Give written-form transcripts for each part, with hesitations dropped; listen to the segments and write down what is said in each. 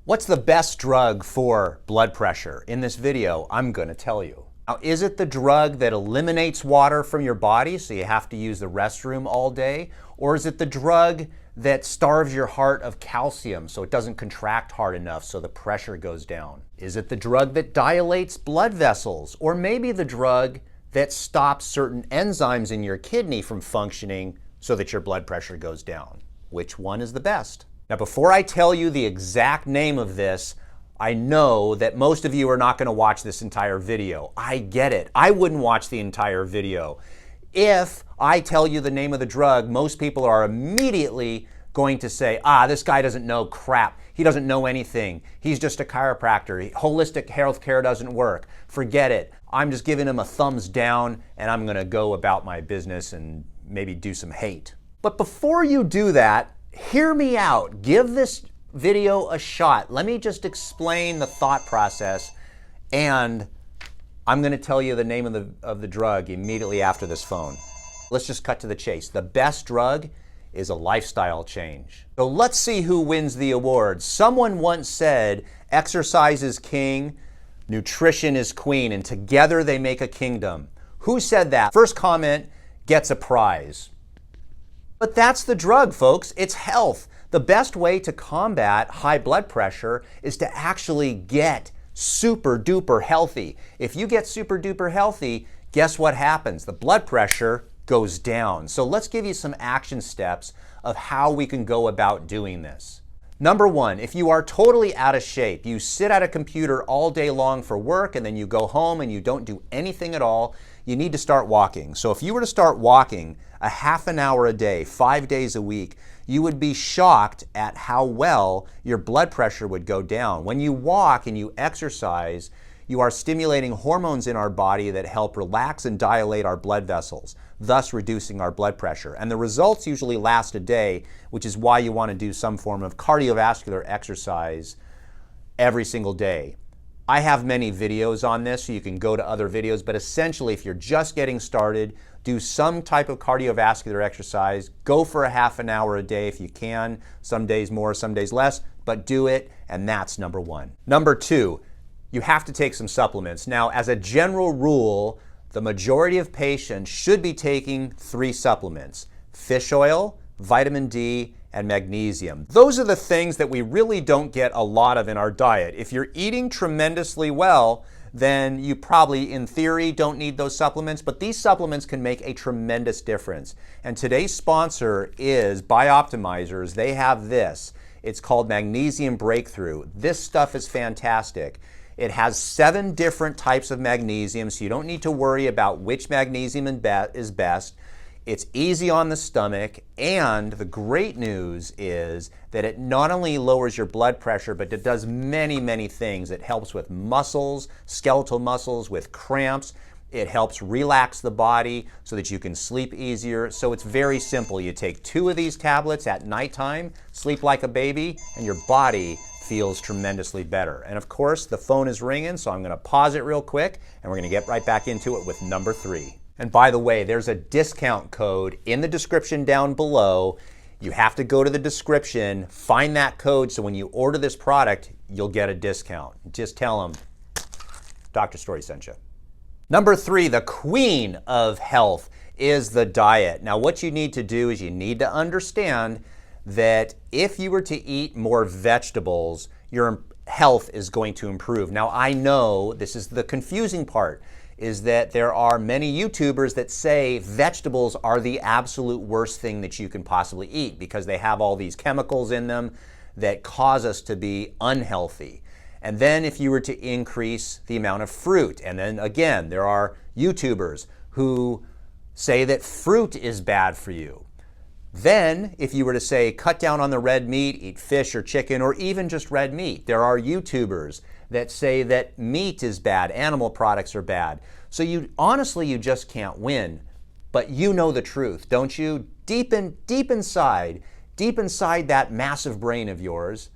What's the best drug for blood pressure? In this video, I'm going to tell you. Now, is it the drug that eliminates water from your body so you have to use the restroom all day? Or is it the drug that starves your heart of calcium so it doesn't contract hard enough so the pressure goes down? Is it the drug that dilates blood vessels? Or maybe the drug that stops certain enzymes in your kidney from functioning so that your blood pressure goes down? Which one is the best? Now, before I tell you the exact name of this, I know that most of you are not going to watch this entire video. I get it. I wouldn't watch the entire video. If I tell you the name of the drug, most people are immediately going to say, this guy doesn't know crap. He doesn't know anything. He's just a chiropractor. Holistic health care doesn't work. Forget it. I'm just giving him a thumbs down and I'm going to go about my business and maybe do some hate. But before you do that, hear me out. Give this video a shot. Let me just explain the thought process, and I'm going to tell you the name of the drug immediately after this phone. Let's just cut to the chase. The best drug is a lifestyle change. So let's see who wins the award. Someone once said, exercise is king, nutrition is queen, and together they make a kingdom. Who said that? First comment gets a prize. But that's the drug, folks. It's health. The best way to combat high blood pressure is to actually get super duper healthy. If you get super duper healthy, guess what happens? The blood pressure goes down. So let's give you some action steps of how we can go about doing this. Number one, if you are totally out of shape, you sit at a computer all day long for work and then you go home and you don't do anything at all, you need to start walking. So if you were to start walking a half an hour a day, 5 days a week, you would be shocked at how well your blood pressure would go down. When you walk and you exercise, you are stimulating hormones in our body that help relax and dilate our blood vessels, thus reducing our blood pressure. And the results usually last a day, which is why you want to do some form of cardiovascular exercise every single day. I have many videos on this, so you can go to other videos, but essentially if you're just getting started, do some type of cardiovascular exercise. Go for a half an hour a day if you can, some days more, some days less, but do it, and that's number one. Number two, you have to take some supplements. Now, as a general rule, the majority of patients should be taking 3 supplements: fish oil, vitamin D, and magnesium. Those are the things that we really don't get a lot of in our diet. If you're eating tremendously well, then you probably, in theory, don't need those supplements, but these supplements can make a tremendous difference. And today's sponsor is Bioptimizers. They have this. It's called Magnesium Breakthrough. This stuff is fantastic. It has 7 different types of magnesium, so you don't need to worry about which magnesium is best. It's easy on the stomach, and the great news is that it not only lowers your blood pressure, but it does many, many things. It helps with muscles, skeletal muscles, with cramps. It helps relax the body so that you can sleep easier. So it's very simple. You take 2 of these tablets at nighttime, sleep like a baby, and your body feels tremendously better. And of course, the phone is ringing, so I'm going to pause it real quick, and we're going to get right back into it with number 3. And by the way, there's a discount code in the description down below. You have to go to the description, find that code, so when you order this product, you'll get a discount. Just tell them Dr. Story sent you. Number 3, the queen of health is the diet. Now, what you need to do is you need to understand that if you were to eat more vegetables, your health is going to improve. Now, I know this is the confusing part, is that there are many YouTubers that say vegetables are the absolute worst thing that you can possibly eat because they have all these chemicals in them that cause us to be unhealthy. And then if you were to increase the amount of fruit, and then again, there are YouTubers who say that fruit is bad for you. Then, if you were to say, cut down on the red meat, eat fish or chicken, or even just red meat, there are YouTubers that say that meat is bad, animal products are bad. So honestly, you just can't win. But you know the truth, don't you? Deep inside that massive brain of yours,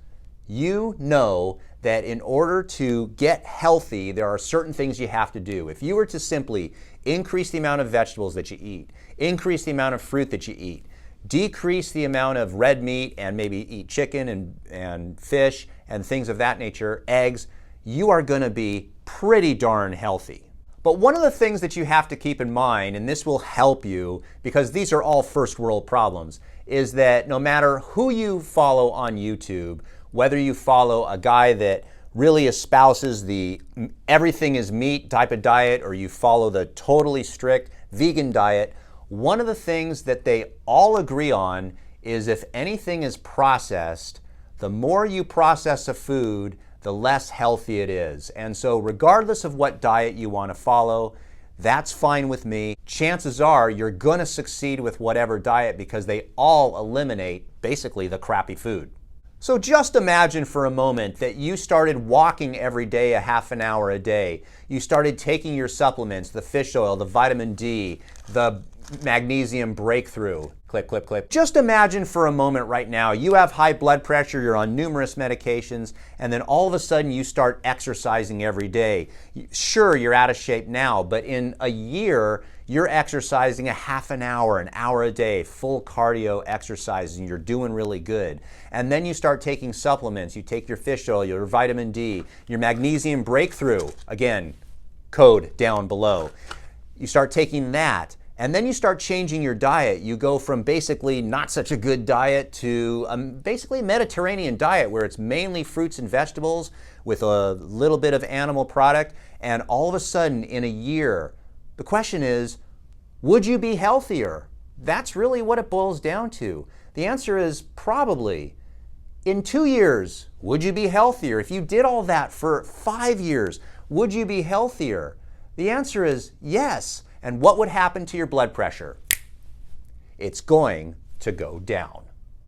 you know that in order to get healthy, there are certain things you have to do. If you were to simply increase the amount of vegetables that you eat, increase the amount of fruit that you eat, decrease the amount of red meat and maybe eat chicken and fish and things of that nature, eggs, you are going to be pretty darn healthy. But one of the things that you have to keep in mind, and this will help you because these are all first world problems, is that no matter who you follow on YouTube, whether you follow a guy that really espouses the everything is meat type of diet or you follow the totally strict vegan diet, one of the things that they all agree on is if anything is processed, the more you process a food, the less healthy it is. And so regardless of what diet you want to follow, that's fine with me. Chances are you're going to succeed with whatever diet because they all eliminate basically the crappy food. So just imagine for a moment that you started walking every day a half an hour a day. You started taking your supplements, the fish oil, the vitamin D, the magnesium breakthrough. Click, click, click. Just imagine for a moment right now, you have high blood pressure, you're on numerous medications, and then all of a sudden you start exercising every day. Sure, you're out of shape now, but in a year, you're exercising a half an hour a day, full cardio exercises, and you're doing really good. And then you start taking supplements. You take your fish oil, your vitamin D, your magnesium breakthrough, again, code down below. You start taking that. And then you start changing your diet. You go from basically not such a good diet to basically a Mediterranean diet where it's mainly fruits and vegetables with a little bit of animal product. And all of a sudden in a year, the question is, would you be healthier? That's really what it boils down to. The answer is probably. In 2 years, would you be healthier? If you did all that for 5 years, would you be healthier? The answer is yes. And what would happen to your blood pressure? It's going to go down.